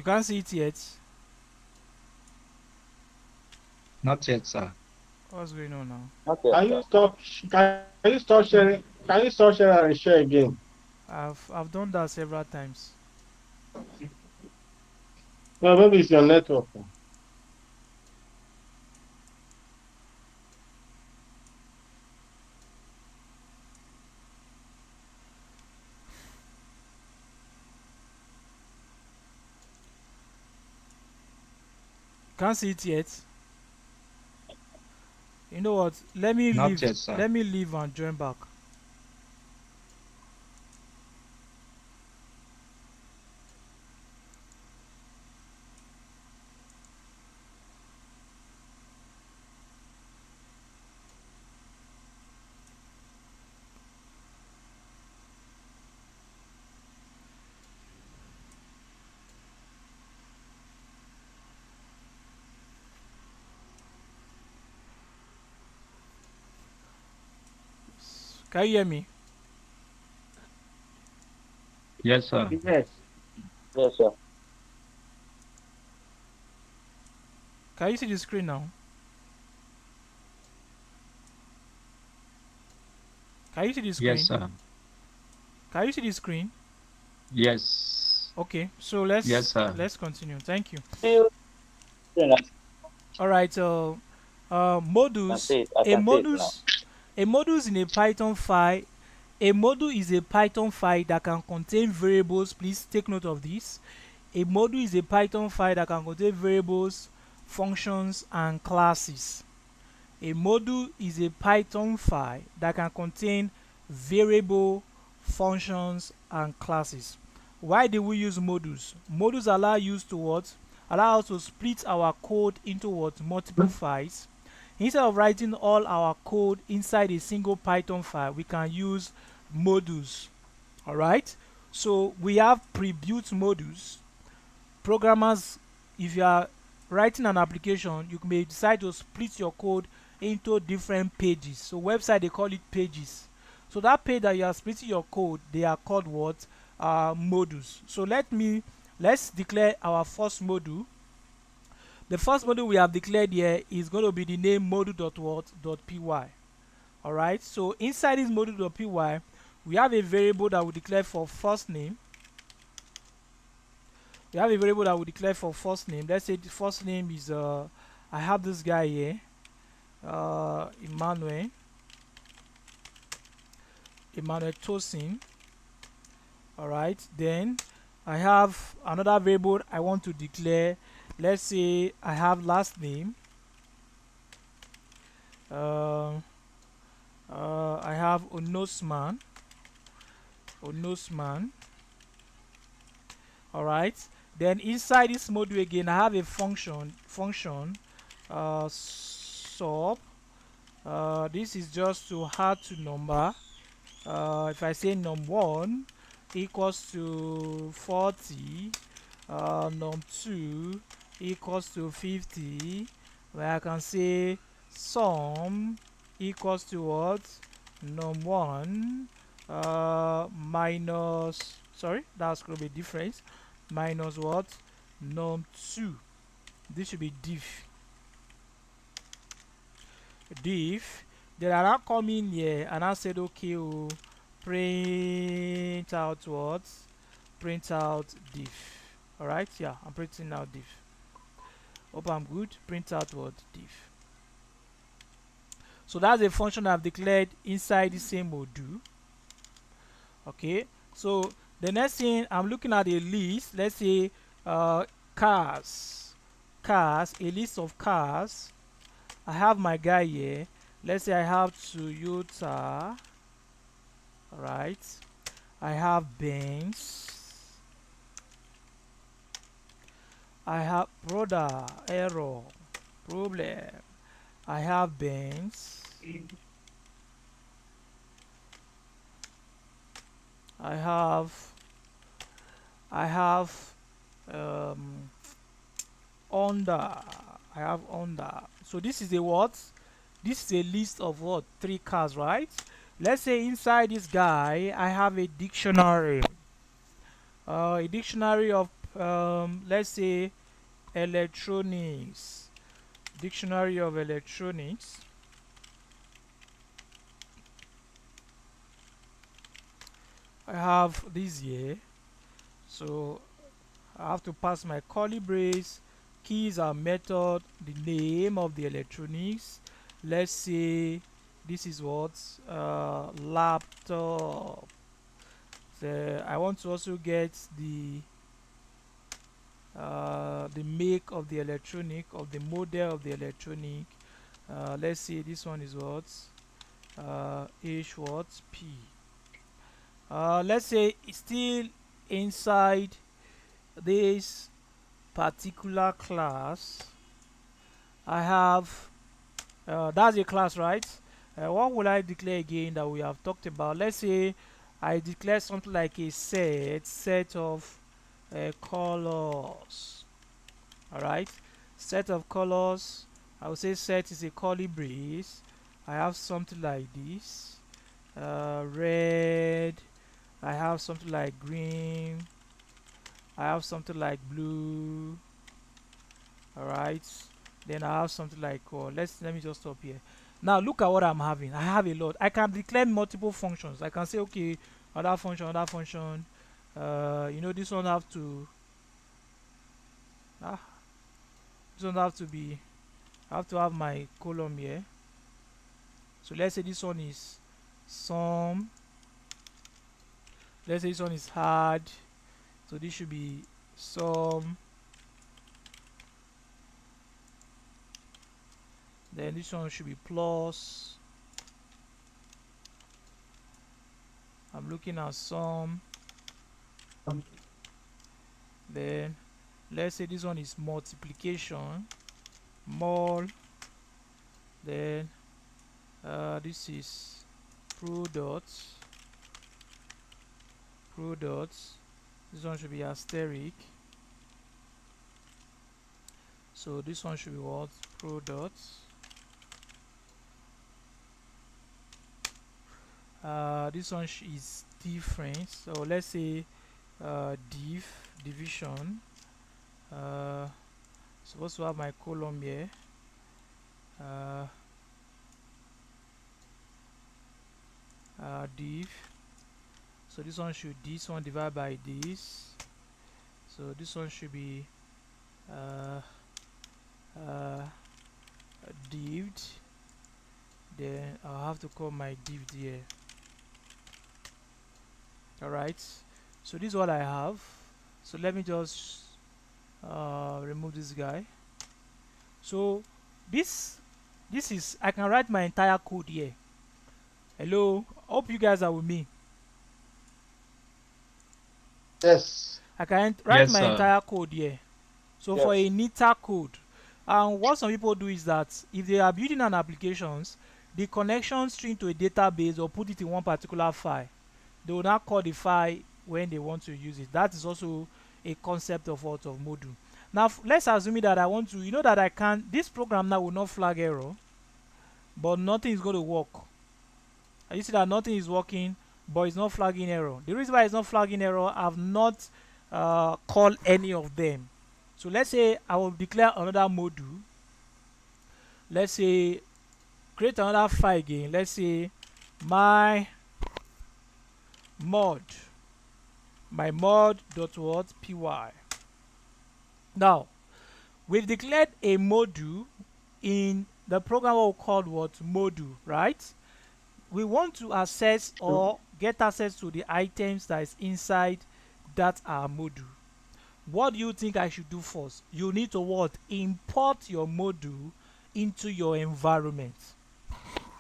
You can't see it yet. Not yet, sir. What's going on now? Okay, Can sir. you stop? Can you stop sharing? Can you stop sharing and share again? I've done that several times. No, maybe it's your network. Can't see it yet. You know what? Let me Not leave. yet, sir. Let me leave and join back. Can you hear me? Yes, sir. Yes. Yes, sir. Can you see the screen now? Can you see the Yes, screen? sir. Can you see the screen? Yes. Okay, so Yes, sir. let's continue. Thank you. Still, I All right. can Modules. see it. I A can see it now. modules. A modules in a Python file. A module is a Python file that can contain variables. Please take note of this. A module is a Python file that can contain variables, functions, and classes. A module is a Python file that can contain variable, functions, and classes. Why do we use modules? Modules allow us to what? Allow us to split our code into what? Multiple files. Instead of writing all our code inside a single Python file, we can use modules. Alright? So we have pre-built modules. Programmers, if you are writing an application, you may decide to split your code into different pages. So website, they call it pages. So that page that you are splitting your code, they are called what? Modules. So let's declare our first module. The first module we have declared here is going to be the name module.what.py. Alright, so inside this module.py, we have a variable that we declare for first name. We have a variable that we declare for first name. Let's say the first name is I have this guy here, Emmanuel Tosin. Alright, then I have another variable I want to declare. Let's say I have last name. I have Onosman. Alright, then inside this module again, I have a function sub. This is just to add to number. If I say num1 equals to 40, num2 equals to 50, where I can say sum equals to what? Num1 minus, sorry, that's going to be difference, minus what? Num2. This should be diff. Then I now come in here and I said, okay, print out what? Print out diff. Alright, yeah, I'm printing out diff. Hope I'm good. Print out what? Diff. So that's a function I've declared inside the same module. Okay, so the next thing, I'm looking at a list. Let's say cars, a list of cars. I have my guy here. Let's say I have Toyota. Alright, I have Benz. I have brother error problem. I have Benz. I have Honda. I have Honda. So this is a what? This is a list of what? 3 cars, right? Let's say inside this guy, I have a dictionary. A dictionary of let's say electronics, dictionary of electronics. I have this here, so I have to pass my curly brace. Keys are method, the name of the electronics. Let's say this is what laptop. So I want to also get the make of the electronic, of the model of the electronic. Let's say this one is what H what P. Let's say it's still inside this particular class. I have that's a class, right? What will I declare again that we have talked about? Let's say I declare something like a set of colors. All right, set of colors. I would say set is a curly brace. I have something like this, red. I have something like green. I have something like blue. All right, then I have something like let me just stop here. Now look at what I'm having. I have a lot. I can declare multiple functions. I can say, okay, other function, other function. You know, this one have to this one have to be, I have to have my column here. So let's say this one is sum. Let's say this one is hard, so this should be sum. Then this one should be plus. I'm looking at sum. Then let's say this one is multiplication, mul. Then this is products. This one should be asterisk. So this one should be what? Products. This one is different. So let's say division. Supposed to have my column here. Div. So this one divide by this. So this one should be dived. Then I'll have to call my div here. Alright, so this is what I have. So let me just remove this guy. So this is, I can write my entire code here. Hello, hope you guys are with me. Yes. I can write Yes, my sir. entire code here. So Yes. for a neater code, and what some people do is that if they are building an applications, the connection string to a database or put it in one particular file, they will not call the file when they want to use it. That is also a concept of what of module. Now let's assume that I want to, you know that I can, this program now will not flag error, but nothing is going to work. And you see that nothing is working, but it's not flagging error. The reason why it's not flagging error, I've not called any of them. So let's say I will declare another module. Let's say create another file again. Let's say my mod dot what py. Now we've declared a module in the program we'll call what module, right? We want to access or get access to the items that is inside that our module. What do you think I should do first? You need to what? Import your module into your environment.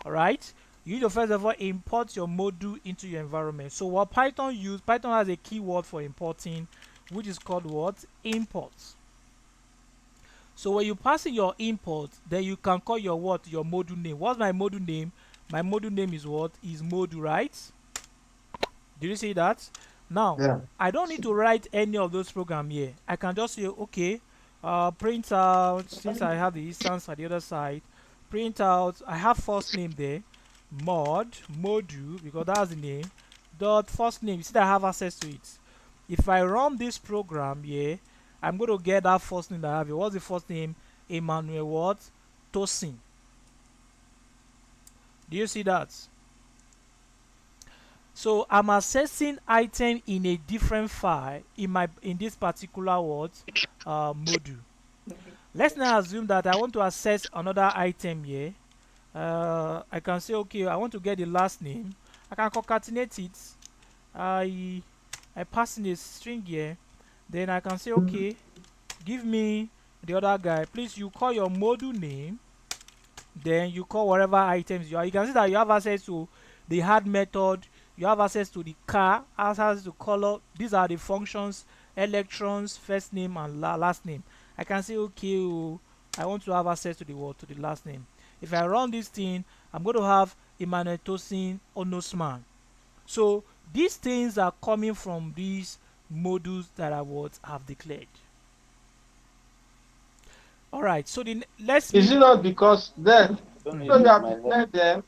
Alright, you need to first of all import your module into your environment. So what Python has a keyword for importing, which is called what? Import. So when you pass in your import, then you can call your what? Your module name. What's my module name? My module name is what? Is module, right? Did you see that? Now Yeah. I don't need to write any of those programs here. I can just say, okay, print out, since I have the instance at the other side, print out, I have first name there, module, because that's the name, dot first name. You see that I have access to it. If I run this program here, I'm going to get that first name that I have here. What's the first name? Emmanuel what? Tosin. Do you see that? So I'm accessing item in a different file in this particular module. Let's now assume that I want to access another item here. I can say, okay, I want to get the last name. I can concatenate it. I pass in a string here. Then I can say, okay, give me the other guy. Please, you call your module name. Then you call whatever items you are. You can see that you have access to the add method. You have access to the car, access to color. These are the functions: electrons, first name, and last name. I can say, okay, I want to have access to the last name. If I run this thing, I'm going to have Emmanuel Tosin Onosman. So these things are coming from these modules that I have declared. All right. So let's. Is it not because then Don't you know if have my declared them,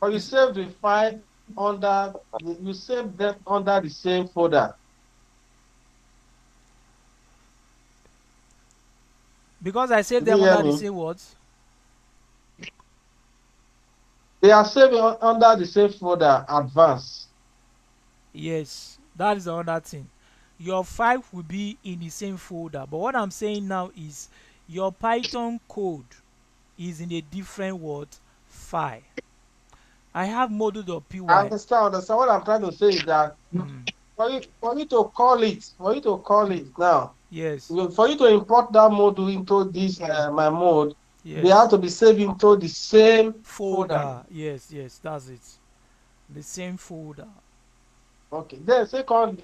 or you save the file under you save them under the same folder? Because I saved Did them you hear under the me? same words. They are saved under the same folder, advanced. Yes, that is another thing. Your file will be in the same folder, but what I'm saying now is your Python code is in a different file. I have module.py. I understand. What I'm trying to say is that for you to call it now, Yes, for you to import that module into this my mode, they yes. have to be saved into the same folder. Folder. Yes, that's it. The same folder. Okay. Then second,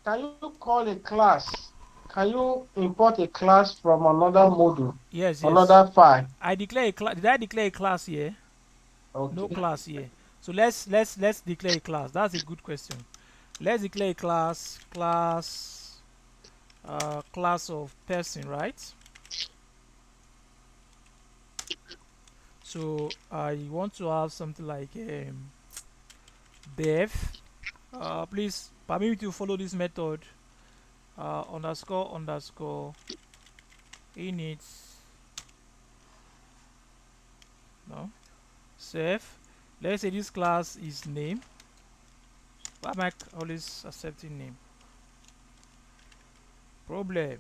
can you call a class? Can you import a class from another module, Yes. another file? I declare a class. Did I declare a class here? No Okay. class here. So let's declare a class. That's a good question. Let's declare a class of person, right? So I want to have something like def. Please permit me to follow this method. Underscore init. No. Save. Let's say this class is name. Why am I always accepting name? Problem.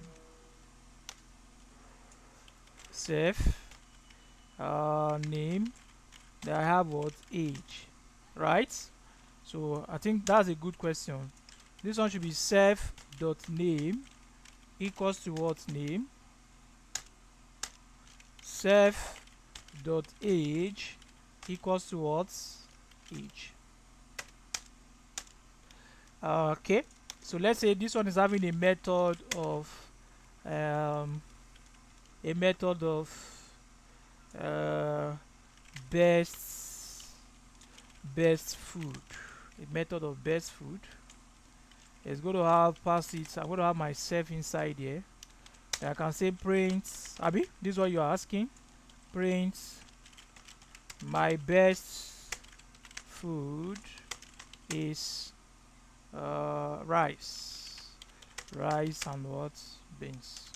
Save. Name. Then I have age, right? So I think that's a good question. This one should be self.name equals to name. Self.age equals to age. Okay, so let's say this one is having a method of best food. A method of best food. It's going to have pass it. I'm going to have myself inside here. I can say print. Abi, this is what you are asking. Print my best food is rice and beans.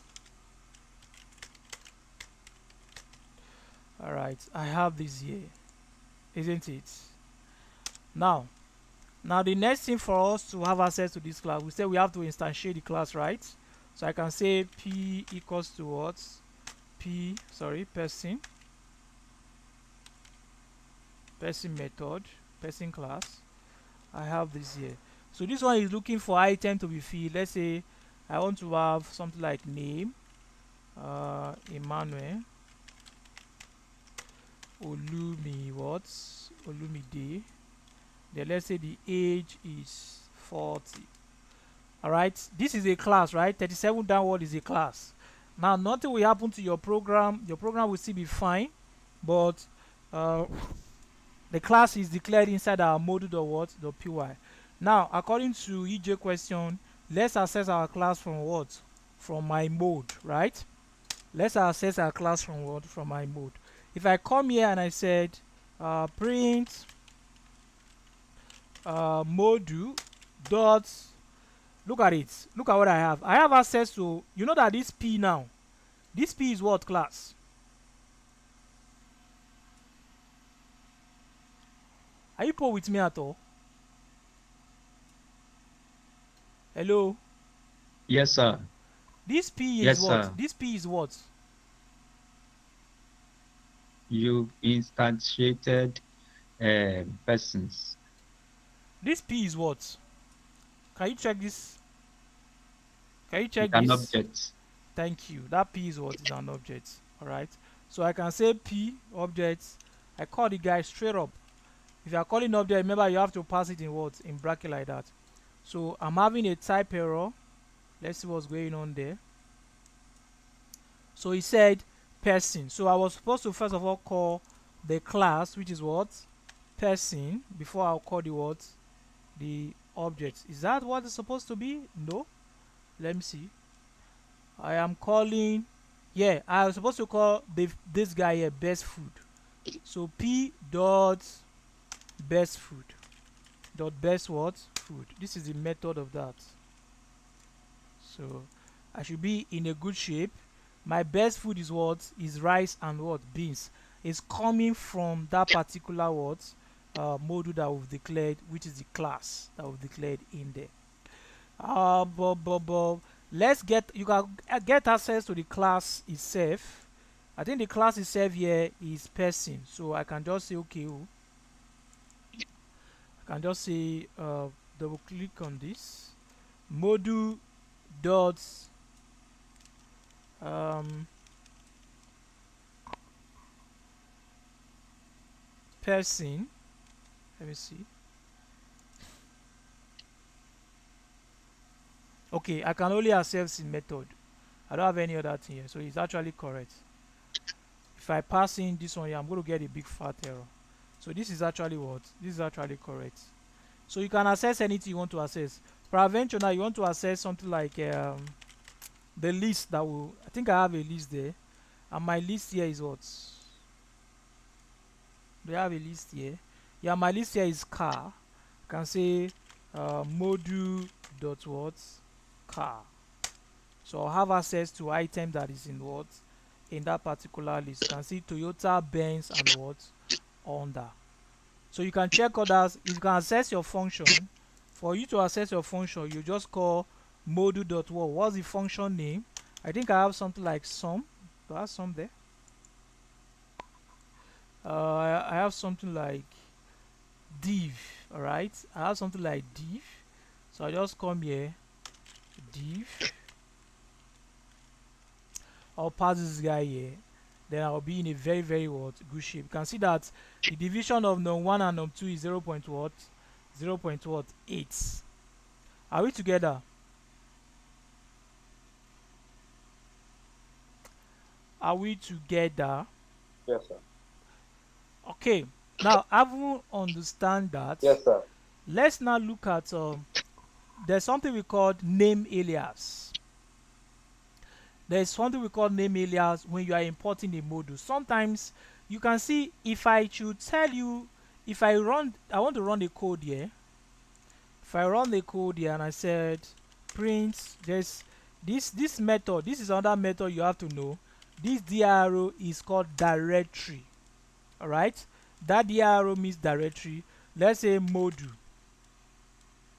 All right, I have this here, isn't it? Now the next thing for us to have access to this class, we say we have to instantiate the class, right? So I can say p equals to person method, person class. I have this here. So this one is looking for item to be filled. Let's say I want to have something like name, Emmanuel Olumide. Then let's say the age is 40. All right, this is a class, right? 37 downward is a class. Now nothing will happen to your program. Your program will still be fine, but the class is declared inside our module.py. Now, according to EJ question, let's access our class from from my mode, right? Let's access our class from from my mode. If I come here and I said print module dot, look at it. Look at what I have. I have access to, you know that this P now, this P is what class? Are you with me at all? Hello? Yes, sir. This P is Yes, what? sir. This P is what? You instantiated persons. This P is what? Can you check this? Can you It's check an this? object. Thank you. That P is what is an object. Alright. So I can say P object. I call the guy straight up. If you are calling object, remember you have to pass it in what? In bracket like that. So I'm having a type error. Let's see what's going on there. So he said person. So I was supposed to first of all call the class, which is what? Person, before I'll call the what? The object. Is that what it's supposed to be? No. Let me see. I am calling, yeah, I was supposed to call this guy here best food. So P dot best food dot best what? Food. This is the method of that. So I should be in a good shape. My best food is what? Is rice and what? Beans. It's coming from that particular what? Module that we've declared, which is the class that we've declared in there. Let's get, you can get access to the class itself. I think the class itself here is person, so I can just say okay. I can just say double click on this module dot person. Let me see. Okay, I can only access in method. I don't have any other thing here, so it's actually correct. If I pass in this one here, I'm going to get a big fat error. So this is actually what? This is actually correct. So you can access anything you want to access. Peradventure now you want to access something like the list that will, I think I have a list there, and my list here is what? Do I have a list here? Yeah, my list here is car. I can say module dot what? Car. So I'll have access to item that is in what? In that particular list. You can see Toyota, Benz, and what? Honda. So you can check others. If you can access your function, for you to access your function, you just call module dot what? What's the function name? I think I have something like sum. Do I have some there? I have something like div. Alright, I have something like div. So I just come here, div. I'll pass this guy here, then I'll be in a very good shape. You can see that the division of num1 and num2 is 0. What? 0.8. Are we together? Are we together? Yes, sir. Okay, now having understand that, Yes, sir. let's now look at there's something we call name alias. There's something we call name alias when you are importing a module. Sometimes you can see, if I should tell you, if I want to run the code here. If I run the code here and I said print, there's this method. This is another method you have to know. This dir is called directory. All right, that dir means directory. Let's say module.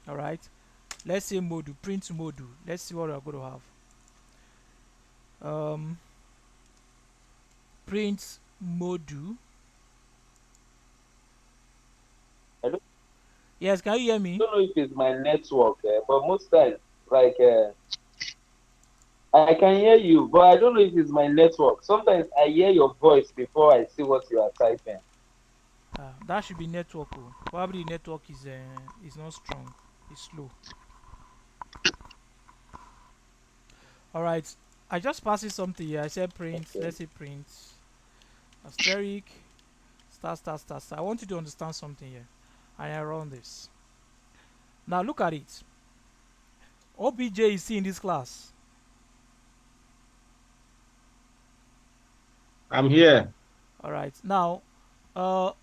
All right, let's say module, print module. Let's see what we're going to have. Print module. Hello? Yes, can you hear me? I don't know if it's my network, but most times, like, I can hear you, but I don't know if it's my network. Sometimes I hear your voice before I see what you are typing. That should be network. Probably the network is not strong. It's slow. All right, I just passed something here. I said print. Okay. Let's say print asterisk star. I want you to understand something here, and I run this. Now look at it. OBJ is in this class. I'm here. All right. Now,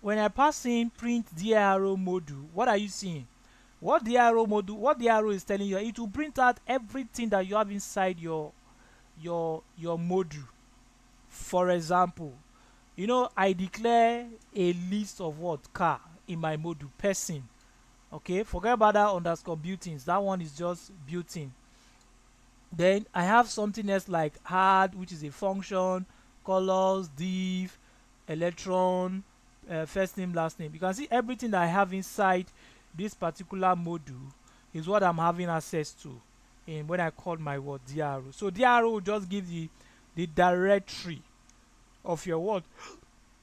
when I pass in print dir module, what are you seeing? What the arrow module, what the arrow is telling you, it will print out everything that you have inside your module. For example, you know, I declare a list of what car in my module person. Okay, forget about that underscore built-ins. That one is just built-in. Then I have something else like add, which is a function, colors, div, electron, first name, last name. You can see everything that I have inside this particular module is what I'm having access to in when I call my word DRO. So DRO will just give the directory of your what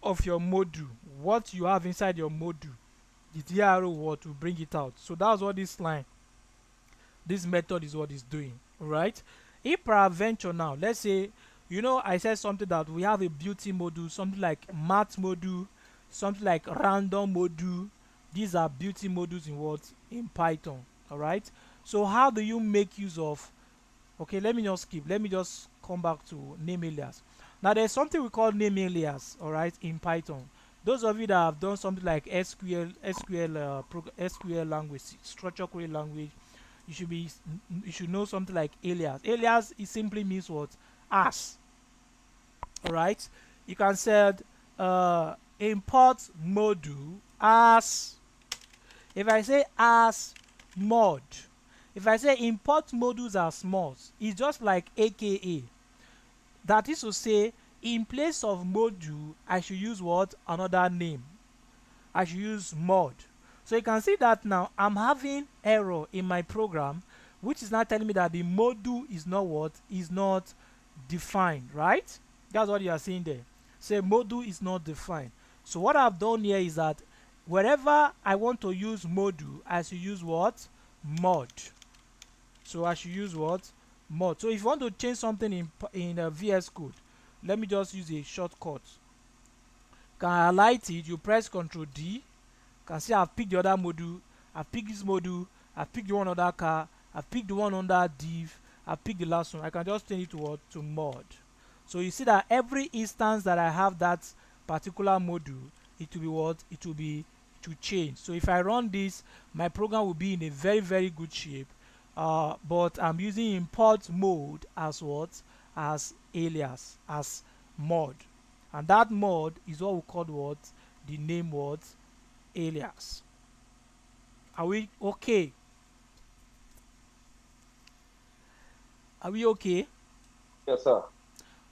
of your module, what you have inside your module. The DRO what will bring it out. So that's what this method is what it's doing. Right? If peradventure now, let's say, you know, I said something that we have a beauty module, something like math module, something like random module. These are beauty modules in what? In Python. All right. So how do you make use of? Okay, let me just skip. Let me just come back to name alias. Now there's something we call name alias. All right, in Python. Those of you that have done something like SQL language, structured query language, you should know something like alias. Alias, it simply means what? As. All right. You can say import module as. If I say as mod, if I say import modules as mods, it's just like AKA. That is to say, in place of module, I should use what? Another name. I should use mod. So you can see that now I'm having error in my program, which is not telling me that the module is not what? Is not defined, right? That's what you are seeing there. Say module is not defined. So what I've done here is that wherever I want to use module, I should use what? Mod. So I should use what? Mod. So if you want to change something in VS Code, let me just use a shortcut. Can I highlight it? You press Ctrl D. Can see I've picked the other module. I've picked this module. I've picked the one under car. I've picked the one under div. I've picked the last one. I can just change it to what? To mod. So you see that every instance that I have that particular module, it will be what? It will change. So if I run this, my program will be in a very, very good shape. But I'm using import mode as what? As alias, as mod. And that mod is what we call what? The name what? Alias. Are we okay? Are we okay? Yes, sir.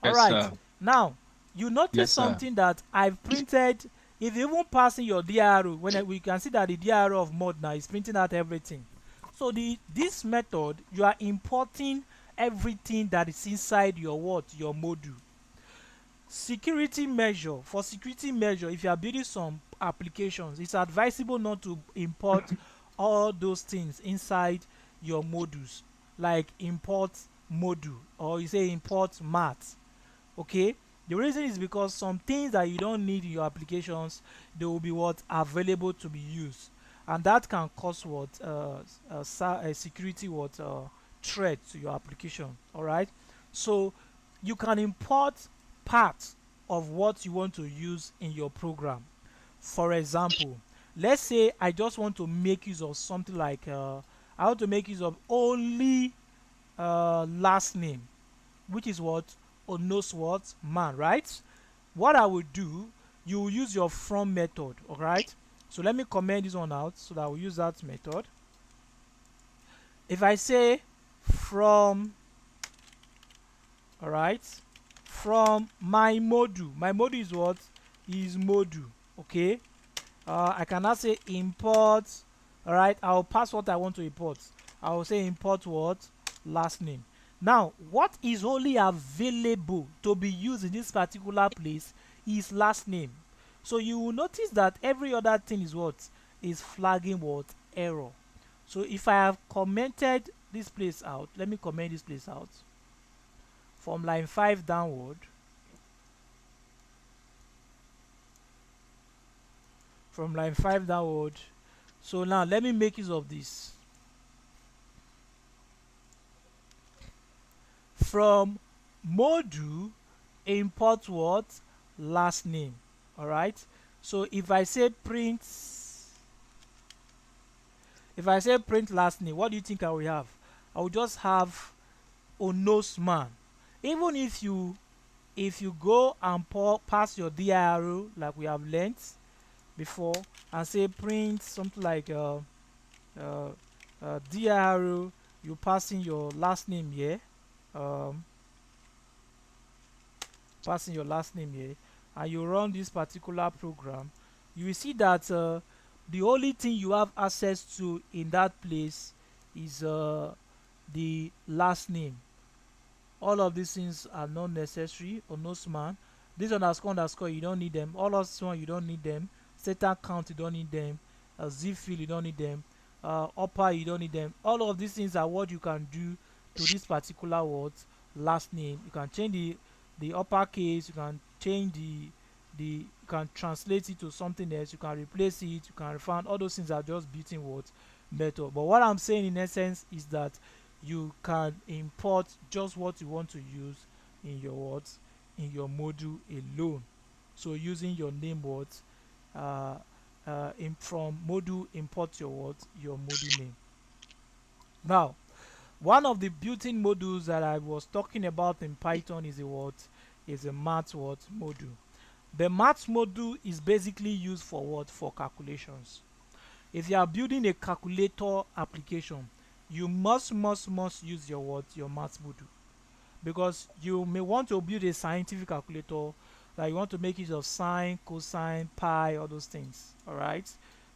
Yes, Alright. sir. Now, you notice Yes, sir. something that I've printed. If you even pass in your DRO, we can see that the DRO of mod now is printing out everything. So this method, you are importing everything that is inside your what? Your module. Security measure. For security measure, if you are building some applications, it's advisable not to import all those things inside your modules, like import module or you say import math. Okay, the reason is because some things that you don't need in your applications, they will be what? Available to be used, and that can cause what? A security what? Threat to your application. All right, so you can import parts of what you want to use in your program. For example, let's say I just want to make use of something like I want to make use of only last name, which is what? Onos what? Man, right? What I will do, you will use your from method. All right, so let me comment this one out so that I will use that method. If I say from, all right, from my module is what? Is module. Okay, I cannot say import. All right, I'll pass what I want to import. I will say import what? Last name. Now, what is only available to be used in this particular place is last name. So you will notice that every other thing is what? Is flagging what? Error. So if I have commented this place out, let me comment this place out. From line 5 downward. From line 5 downward. So now let me make use of this. From module, import what? Last name. All right, so if I say print, If I say print last name, what do you think I will have? I will just have Onosman. Even if you go and pass your dir like we have learnt before and say print something like uh, dir, you pass in your last name here, um, passing your last name here, and you run this particular program, you will see that the only thing you have access to in that place is the last name. All of these things are not necessary or no sman. This underscore you don't need them. All of this one you don't need them. Satan count you don't need them. Zip field you don't need them. Upper you don't need them. All of these things are what you can do to this particular word last name. You can change the uppercase. You can change the you can translate it to something else. You can replace it. You can refine. All those things are just built-in words method. But what I'm saying in essence is that you can import just what you want to use in your words in your module alone. So using your name words from module, import your words, your module name. Now, one of the built-in modules that I was talking about in Python is a math word module. The math module is basically used for what? For calculations. If you are building a calculator application, you must use your math module, because you may want to build a scientific calculator, like you want to make use of sine, cosine, pi, all those things. All right,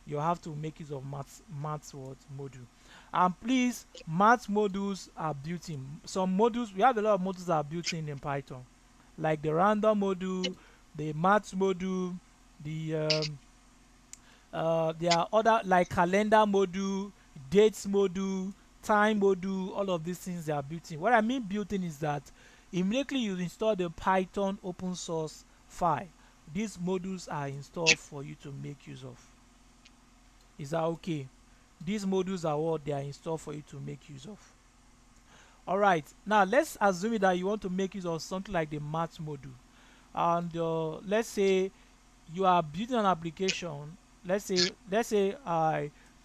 you have to make use of math module. And please, math modules are built in. Some modules, we have a lot of modules that are built in Python, like the random module, the math module, there are other like calendar module, dates module, time module. All of these things, they are built in. What I mean built in is that immediately you install the Python open source file, these modules are installed for you to make use of. Is that okay? These modules are what they are installed for you to make use of. All right, now let's assume that you want to make use of something like the math module, and let's say you are building an application. Let's say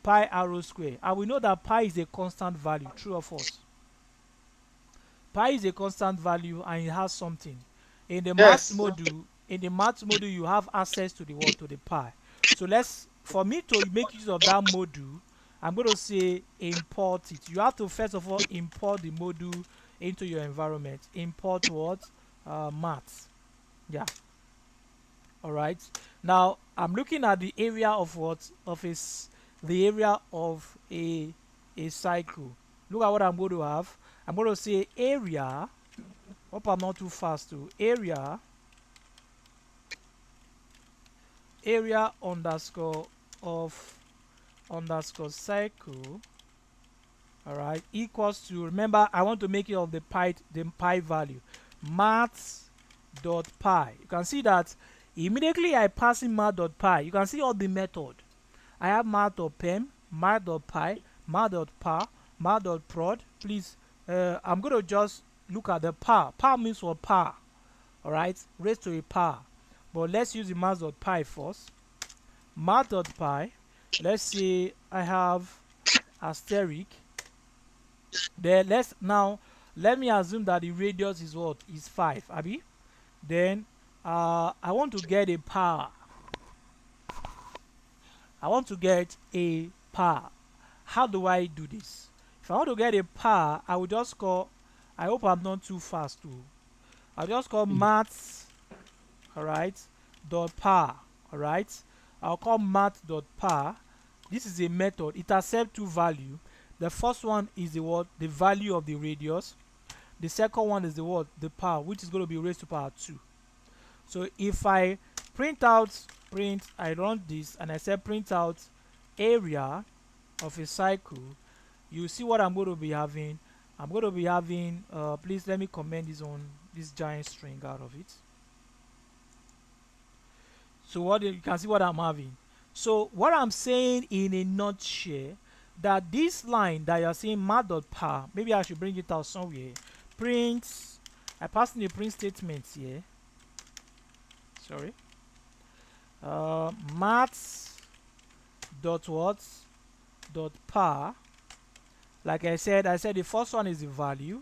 pi arrow square, and we know that pi is a constant value. True or false? Pi is a constant value and it has something. In the math Yes. module, you have access to the what? To the pi. So for me to make use of that module, I'm going to say import it. You have to first of all import the module into your environment. Import what? Math. Yeah. All right. Now I'm looking at the area of what? The area of a cycle. Look at what I'm going to have. I'm going to say area. Hope I'm not too fast too. Area underscore of underscore cycle. All right, equals to, remember I want to make it of the pi value, maths dot pi. You can see that immediately I pass in math dot pi. You can see all the method. I have math dot pem, math dot pi, math dot par, math dot prod. Please, I'm going to just look at the par. Par means for par. All right, raised to a power. But let's use the math dot pi first. Math dot pi. Let's say I have asterisk. Then let me assume that the radius is what? Is 5, Abby. Then I want to get a power. I want to get a power. How do I do this? If I want to get a power, I will just call, I hope I'm not too fast too. I'll just call maths, all right, dot power. All right, I'll call math dot power. This is a method. It accepts two values. The first one is the value of the radius. The second one is the power, which is going to be raised to power 2. So if I I run this and I say print out area of a cycle, you see what I'm going to be having. I'm going to be having, please let me comment this giant string out of it. So you can see what I'm having. So what I'm saying in a nutshell, that this line that you're seeing math.par, maybe I should bring it out somewhere. Print, I passed in the print statement here. Sorry. Maths dot what? dot power. Like I said the first one is the value,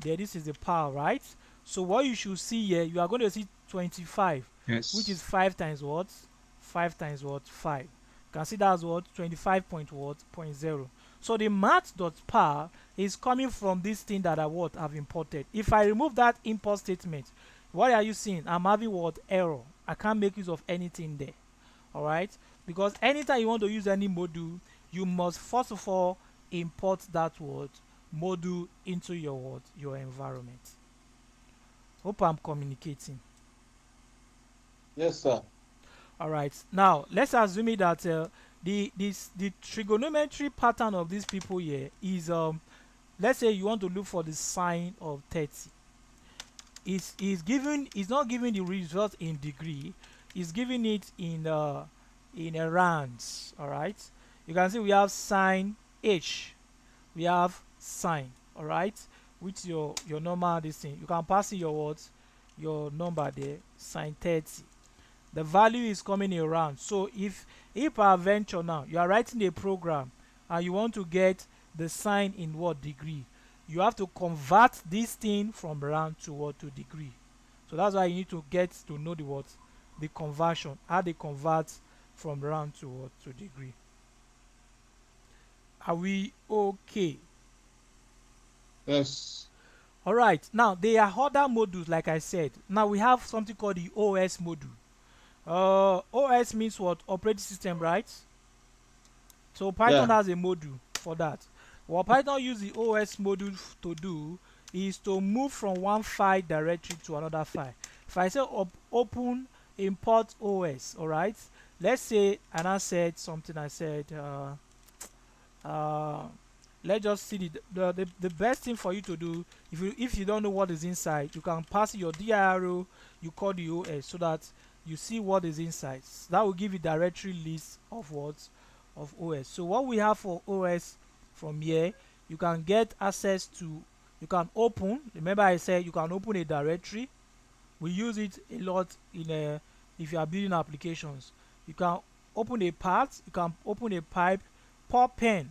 then this is the power, right? So what you should see here, you are going to see 25, which is Yes. 5 times what? 5 times what? 5. You can see that's what? 25 point what? Point 0. So the math dot power is coming from this thing that I what have imported. If I remove that import statement, what are you seeing? I'm having what? Error. I can't make use of anything there. Alright? Because anytime you want to use any module, you must first of all import that word module into your what? Your environment. Hope I'm communicating. Yes, sir. All right, now let's assume it that the trigonometry pattern of these people here is let's say you want to look for the sine of 30. Is not giving the result in degree, is giving it in a rands. All right, you can see we have sine h, we have sine. All right, with your normal this thing, you can pass in your words, your number there, sine 30. The value is coming around. So if peradventure now you are writing a program and you want to get the sine in what degree, you have to convert this thing from round to what? To degree. So that's why you need to get to know the what? The conversion, how they convert from round to what? To degree. Are we okay? Yes. All right, now there are other modules. Like I said, now we have something called the OS module. OS means what? Operating system, right? So Python Yeah. has a module for that. What Python use the OS module to do is to move from one file directory to another file. If I say open import OS, all right, let's say, and I said something, I said uh, let's just see the best thing for you to do, if you don't know what is inside, you can pass your dir, you call the OS, so that you see what is inside. That will give you directory list of what? Of OS. So what we have for OS from here, you can get access to, you can open, remember I said you can open a directory. We use it a lot in if you are building applications. You can open a path, you can open a pipe. Pop pen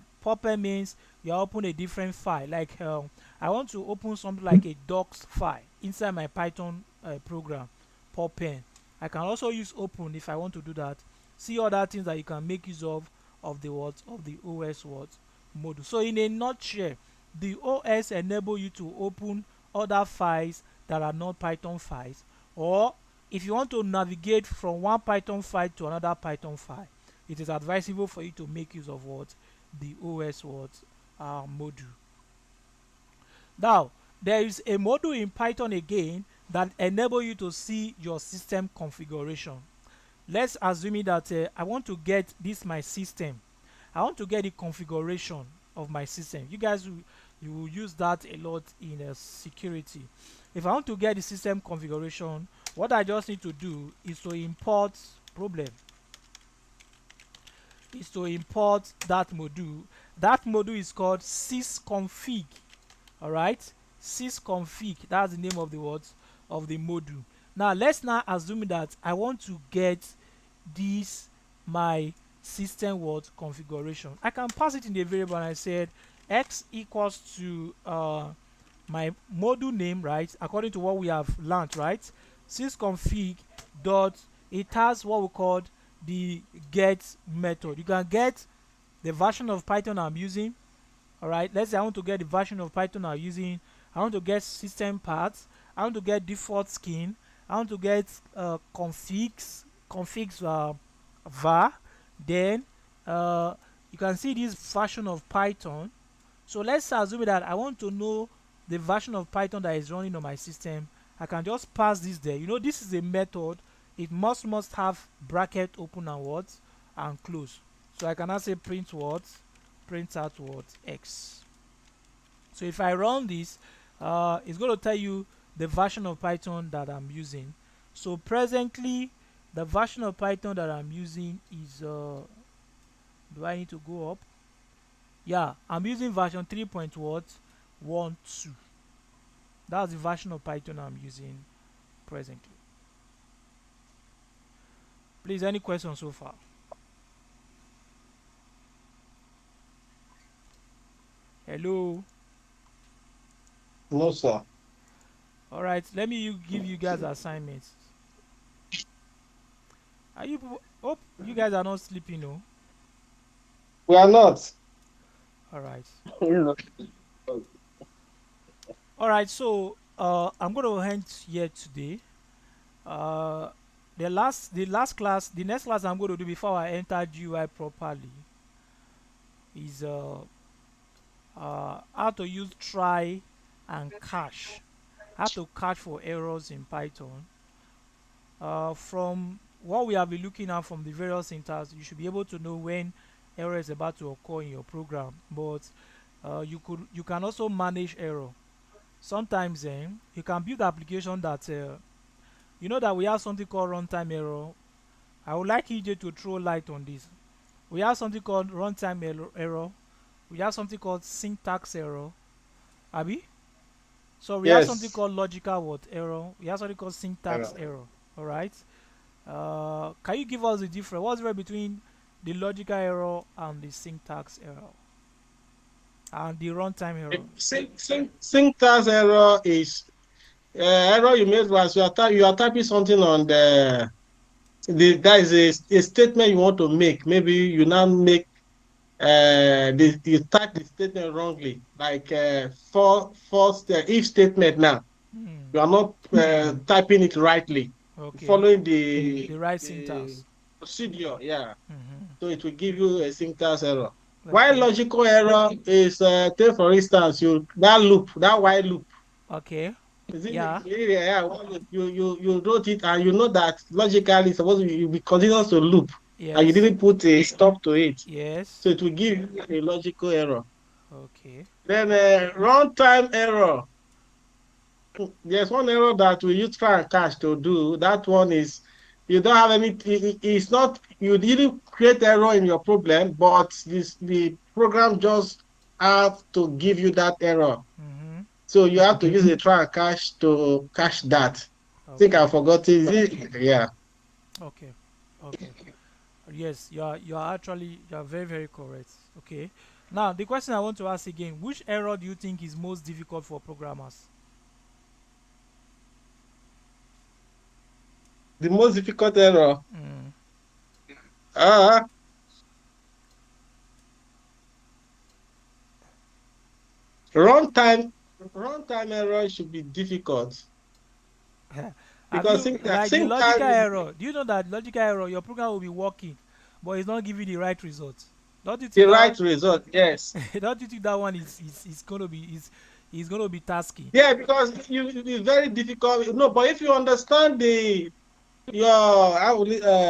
means you open a different file. Like I want to open something like a docs file inside my Python program. Pop-pen. I can also use open if I want to do that. See other things that you can make use of the what? Of the OS what? Module. So in a nutshell, the OS enable you to open other files that are not Python files, or if you want to navigate from one Python file to another Python file, it is advisable for you to make use of what? The OS what? Module. Now there is a module in Python again that enable you to see your system configuration. Let's assume that I want to get this my system. I want to get the configuration of my system. You guys you will use that a lot in security. If I want to get the system configuration, what I just need to do is to import problem. Is to import that module. That module is called sysconfig. All right, sysconfig. That's the name of the words of the module. Now let's now assume that I want to get this my system word configuration. I can pass it in the variable, and I said x equals to my module name, right? According to what we have learned, right? Sysconfig dot, it has what we call the get method. You can get the version of Python I'm using. All right, let's say I want to get the version of Python I'm using. I want to get system paths. I want to get default skin. I want to get configs var. Then you can see this version of Python. So let's assume that I want to know the version of Python that is running on my system. I can just pass this there. You know, this is a method. It must have bracket open and what? And close. So I can now say print what? Print out what? X. So if I run this, it's going to tell you the version of Python that I'm using. So presently, the version of Python that I'm using is do I need to go up? Yeah, I'm using version 3.12. That's the version of Python I'm using presently. Please, any questions so far? Hello. No, sir. All right, let me give you guys assignments. Are you hope you guys are not sleeping, no? We are not. All right. You All right, so I'm going to end here today. Uh, the last class, the next class I'm going to do before I enter GUI properly is how to use try and cache. How to cache for errors in Python. From what we have been looking at from the various syntax, you should be able to know when error is about to occur in your program. But you can also manage error. Sometimes you can build application that you know that we have something called runtime error. I would like EJ to throw light on this. We have something called runtime error. We have something called syntax error. Abi? So we have something Yes. called logical what error. We have something called syntax Error. error. All right. Can you give us the difference? What's the difference between the logical error and the syntax error and the runtime error? Syntax error is error you made was you are typing something on that is a statement you want to make. Maybe you now make you type the statement wrongly, like first if statement now. Hmm. You are not typing it rightly, Okay. following The right the syntax. procedure. Yeah. Hmm. So it will give you a syntax error. While Okay. logical error is, take for instance, that loop, that while loop. Okay. Is it Yeah. yeah, while loop, you wrote it and you know that logically it's supposed to be continuous to loop and you Yes. didn't put a stop to it. Yes. So it will give you a logical error. Okay. Then runtime error. There's one error that we use try and catch to do. That one is you don't have any. It's not you didn't create error in your problem, but the program just have to give you that error. Mm-hmm. So you have to use a try and catch to catch that. I think I Okay. forgot it. Is it? Yeah. Okay. Okay. Yes, you are very very correct. Okay. Now the question I want to ask again: which error do you think is most difficult for programmers? The most difficult error. Mm. Uh, runtime runtime error should be difficult Have because you like the logical syntax error? Do you know that logical error your program will be working, but it's not giving the right result? Don't you the think that one? right result. Yes. Don't you think that one is gonna be is gonna be tasky? Yeah, because it's very difficult. No, but if you understand your how will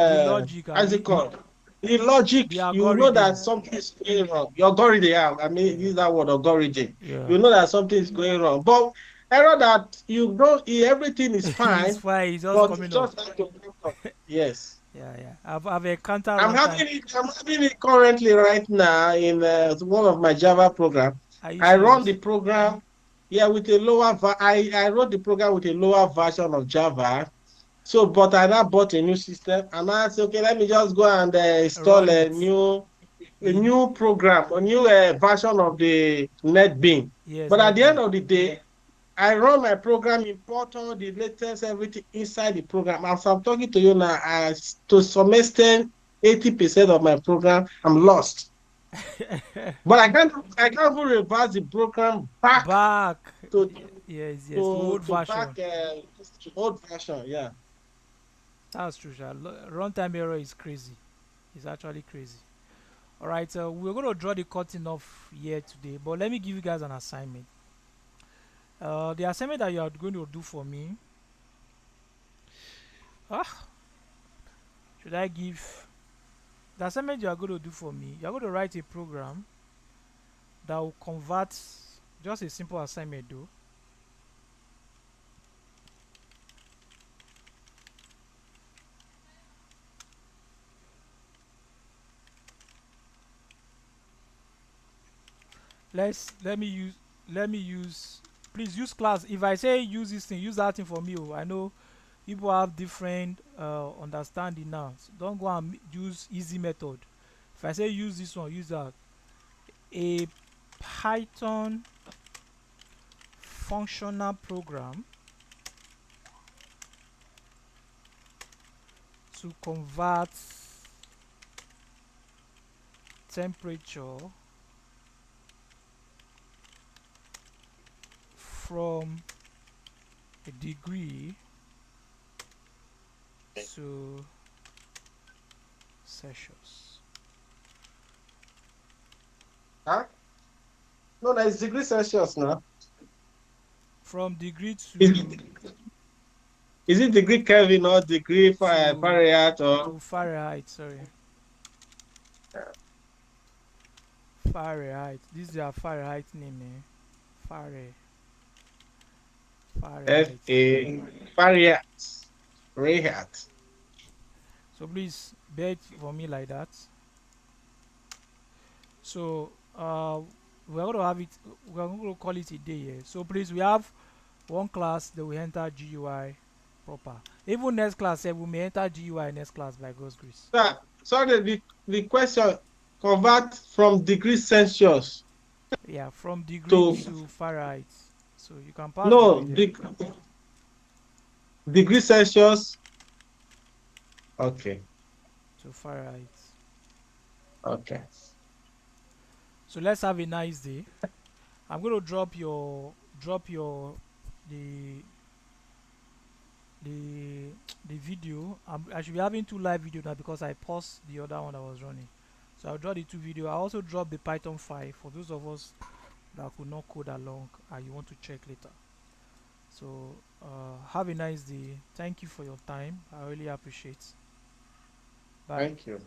The logic, how's it Abi, called? The logic, the you know that algorithm. something is going wrong. Your algorithm, yeah, I mean, Yeah. use that word algorithm. Yeah. You know that something is going wrong. But error that you don't, everything is It's fine, fine. It's just but you coming up. just have to work on. Yes. Yeah, yeah. I've encountered I'm runtime. having it. I'm having it currently right now in one of my Java program. Are you I run the serious? program, yeah, with a lower. I wrote the program with a lower version of Java. So, but I now bought a new system, and I said, okay, let me just go and install Run it. a The new program, a new version of the NetBeans. yes, But at the NetBeans. end of the day, I run my program, import all the latest everything inside the program. As I'm talking to you now, to some extent, 80% of my program, I'm lost. But I can't even reverse the program back Back. to Yes, yes. To old back version. to old version. Yeah. That's true, Sha. Runtime error is crazy. It's actually crazy. All right, so we're going to draw the curtain off here today, but let me give you guys an assignment. The assignment that you are going to do for me, ah, should I give the assignment you are going to do for me? You are going to write a program that will convert, just a simple assignment though. Let me use please use class. If I say use this thing, use that thing for me. Oh, I know people have different understanding now. So don't go and use easy method. If I say use this one, use that. A Python functional program to convert temperature from a degree to Celsius. Huh? No, that is degree Celsius now. From degree to Is it degree Kelvin or degree to, Fahrenheit or? to Fahrenheit, sorry. Fahrenheit. This is their Fahrenheit name, eh? Fahrenheit. F-A Fahrenheit. Fahrenheit. So please bear it for me like that. So we're going to have it. We're going to call it a day here. So please, we have one class that we enter GUI proper. Even next class, we may enter GUI next class by God's grace. Sir, sorry, the question convert from degree Celsius. Yeah, from degree to Fahrenheit. So you can pass. No, degree there. degree Celsius. Okay. To Fahrenheit. Okay. So let's have a nice day. I'm going to drop the video. I should be having 2 live videos now because I paused the other one that was running. So I'll drop the 2 videos. I also drop the Python 5 for those of us that could not code along and you want to check later. So have a nice day. Thank you for your time. I really appreciate. Bye. Thank you.